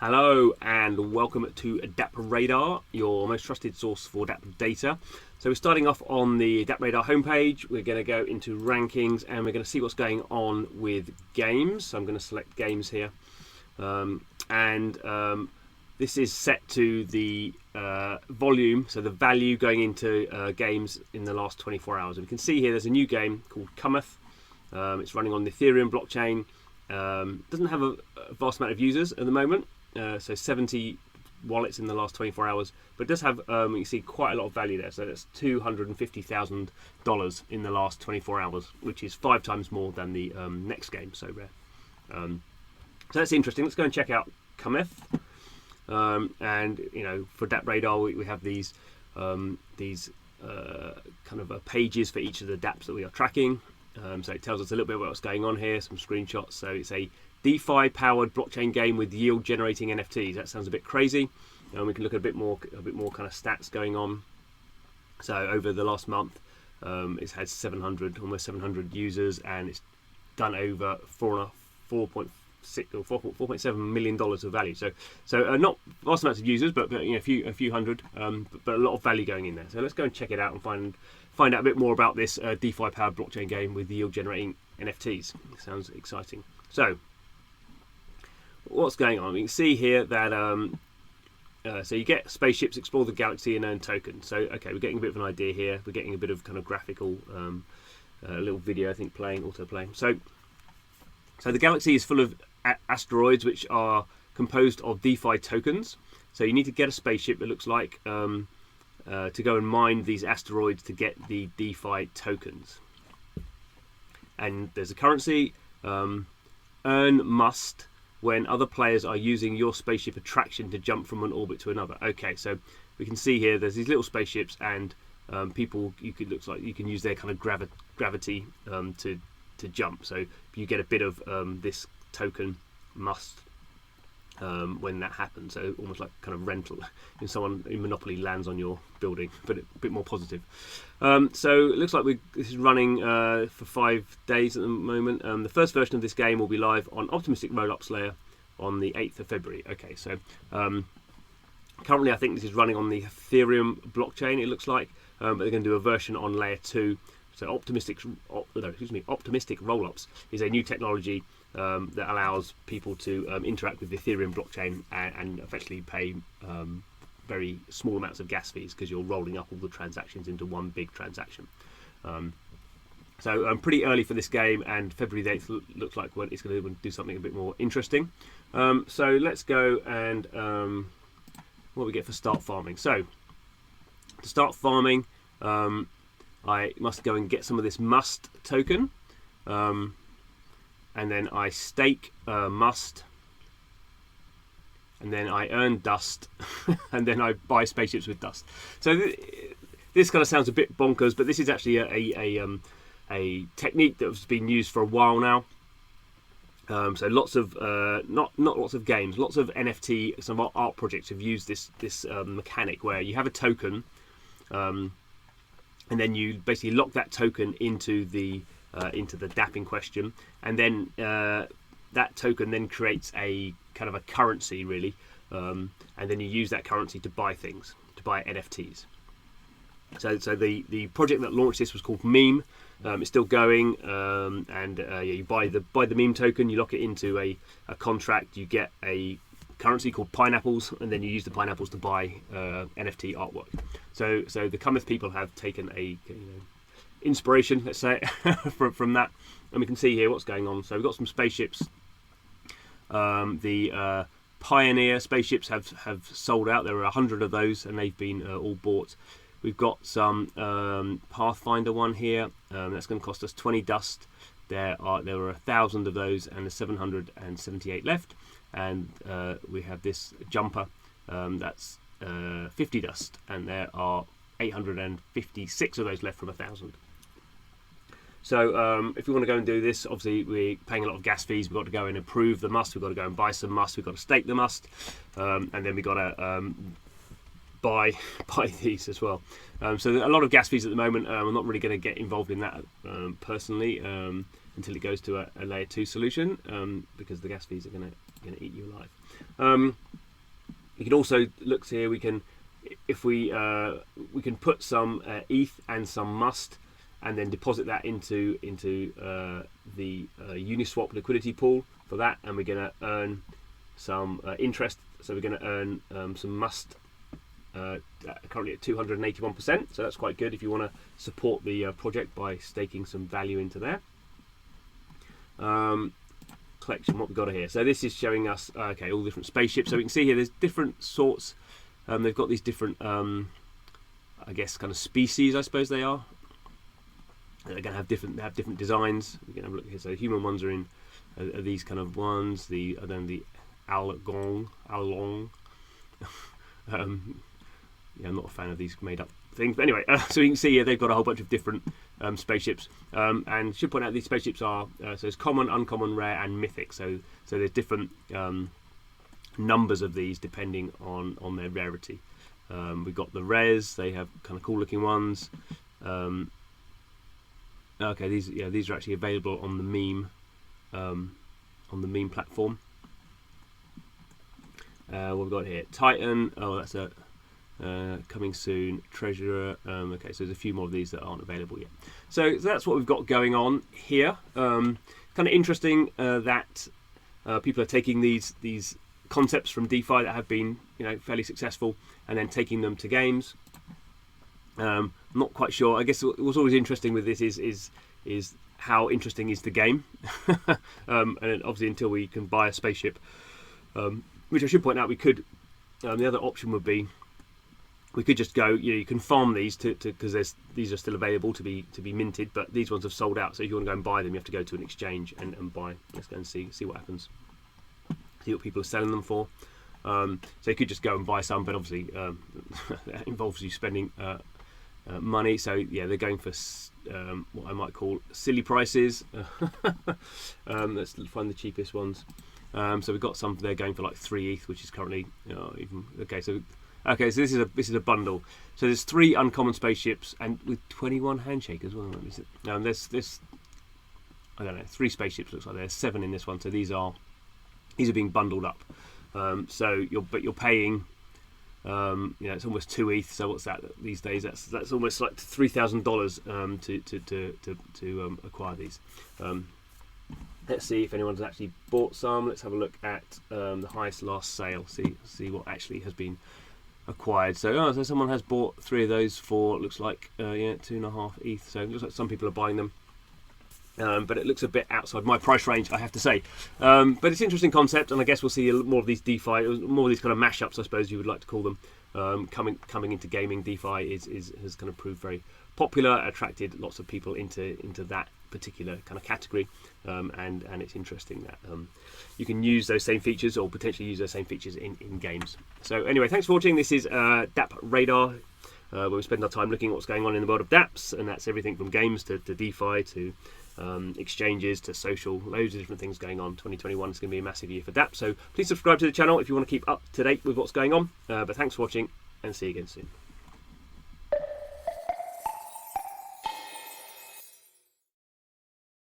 Hello and welcome to DappRadar, your most trusted source for Dapp data. So we're starting off on the DappRadar homepage. We're going to go into rankings and we're going to see what's going on with games. So I'm going to select games here, this is set to the volume, so the value going into games in the last 24 hours. And we can see here there's a new game called Cometh. It's running on the Ethereum blockchain. Doesn't have a vast amount of users at the moment. So 70 wallets in the last 24 hours, but it does have, you can see, quite a lot of value there. So that's $250,000 in the last 24 hours, which is 5 times more than the next game, so rare. So that's interesting. Let's go and check out Cometh. And for DappRadar, we have these kind of pages for each of the dApps that we are tracking. So it tells us a little bit about what's going on here, some screenshots. So it's a DeFi powered blockchain game with yield generating NFTs. That sounds a bit crazy. We can look at a bit more kind of stats going on. So over the last month, it's had almost 700 users, and it's done over $4.7 million of value. So not vast amounts of users, but a few hundred, but a lot of value going in there. So let's go and check it out and find out a bit more about this DeFi powered blockchain game with yield generating NFTs. It sounds exciting. So what's going on? You can see here that so you get spaceships, explore the galaxy, and earn tokens. So okay, we're getting a bit of an idea here. We're getting a bit of kind of graphical little video, I think, auto playing. So the galaxy is full of asteroids which are composed of DeFi tokens. So you need to get a spaceship, it looks like, to go and mine these asteroids to get the DeFi tokens. And there's a currency, earn must, when other players are using your spaceship attraction to jump from an orbit to another. Okay, so we can see here there's these little spaceships, and looks like you can use their kind of gravity to jump. So you get a bit of this token must when that happens. So almost like kind of rental. If someone in Monopoly lands on your building, but a bit more positive. So it looks like this is running for 5 days at the moment. The first version of this game will be live on Optimistic Rollups layer on the 8th of February. Okay, so currently I think this is running on the Ethereum blockchain, it looks like, but they're going to do a version on layer 2. So Optimistic Rollups is a new technology that allows people to interact with the Ethereum blockchain and effectively pay very small amounts of gas fees, because you're rolling up all the transactions into one big transaction. So pretty early for this game, and February the 8th looks like when it's going to do something a bit more interesting. So let's go and what we get for start farming. So to start farming, I must go and get some of this must token, and then I stake must, and then I earn dust, and then I buy spaceships with dust. So this kind of sounds a bit bonkers, but this is actually a technique that has been used for a while now. So lots of not lots of games, lots of NFT, some art projects have used this mechanic where you have a token. And then you basically lock that token into the Dapp in question, and then that token then creates a kind of a currency, really, and then you use that currency to buy things, to buy NFTs. So the project that launched this was called Meme. It's still going, and you buy the meme token, you lock it into a contract, you get a currency called pineapples, and then you use the pineapples to buy NFT artwork. So the Cometh people have taken a inspiration, let's say, from that, and we can see here what's going on. So we've got some spaceships. The Pioneer spaceships have sold out. There are 100 of those, and they've been all bought. We've got some Pathfinder one here. That's going to cost us 20 dust. There were 1,000 of those, and there's 778 left. And we have this jumper that's 50 dust, and there are 856 of those left from 1,000. So if we want to go and do this, obviously we're paying a lot of gas fees. We've got to go and approve the must, we've got to go and buy some must, we've got to stake the must, and then we've got to buy these as well. So a lot of gas fees at the moment. I'm not really going to get involved in that personally until it goes to a layer 2 solution, because the gas fees are going to going to eat you alive. You can also look here. We can, if we can put some ETH and some Must, and then deposit that into the Uniswap liquidity pool for that, and we're going to earn some interest. So we're going to earn some Must. Currently at 281%, so that's quite good if you want to support the project by staking some value into there. Collection, what we've got here. So this is showing us okay, all different spaceships. So we can see here there's different sorts. They've got these different, I guess, kind of species. I suppose they are. They're going to have different designs. We can have a look here. So human ones are in are these kind of ones. The along. Yeah, I'm not a fan of these made up things, but anyway, so you can see here they've got a whole bunch of different spaceships, and should point out these spaceships are so there's common, uncommon, rare, and mythic. So there's different numbers of these depending on their rarity. We've got the rares; they have kind of cool looking ones. Okay, these are actually available on the meme platform. What we've got here, Titan. Oh, that's a coming soon. Treasurer. Okay, so there's a few more of these that aren't available yet. So that's what we've got going on here. Kind of interesting that people are taking these concepts from DeFi that have been fairly successful and then taking them to games. Not quite sure. I guess what's always interesting with this is how interesting is the game, and obviously until we can buy a spaceship, which I should point out we could. The other option would be we could just go. You can farm these because these are still available to be minted, but these ones have sold out. So if you want to go and buy them, you have to go to an exchange and buy. Let's go and see what happens. See what people are selling them for. So you could just go and buy some, but obviously that involves you spending money. So yeah, they're going for what I might call silly prices. Let's find the cheapest ones. So we've got some. They're going for like 3 ETH, which is currently even okay. So this is a bundle. So there's 3 uncommon spaceships and with 21 handshake as well. There's I don't know, 3 spaceships looks like there's 7 in this one. So these are being bundled up. So you're paying. It's almost 2 ETH. So what's that these days? That's almost like $3,000 to acquire these. Let's see if anyone's actually bought some. Let's have a look at the highest last sale. See what actually has been acquired. So someone has bought 3 of those for looks like 2.5 ETH. So it looks like some people are buying them. But it looks a bit outside my price range, I have to say. But it's an interesting concept, and I guess we'll see more of these DeFi, more of these kind of mashups, I suppose you would like to call them, coming into gaming. DeFi has kind of proved very popular, attracted lots of people into that particular kind of category, and it's interesting that you can use those same features or potentially use those same features in games. So anyway, thanks for watching. This is DappRadar, where we spend our time looking at what's going on in the world of dApps, and that's everything from games to DeFi to exchanges to social, loads of different things going on. 2021 is going to be a massive year for Dapp, so please subscribe to the channel if you want to keep up to date with what's going on. But thanks for watching, and see you again soon.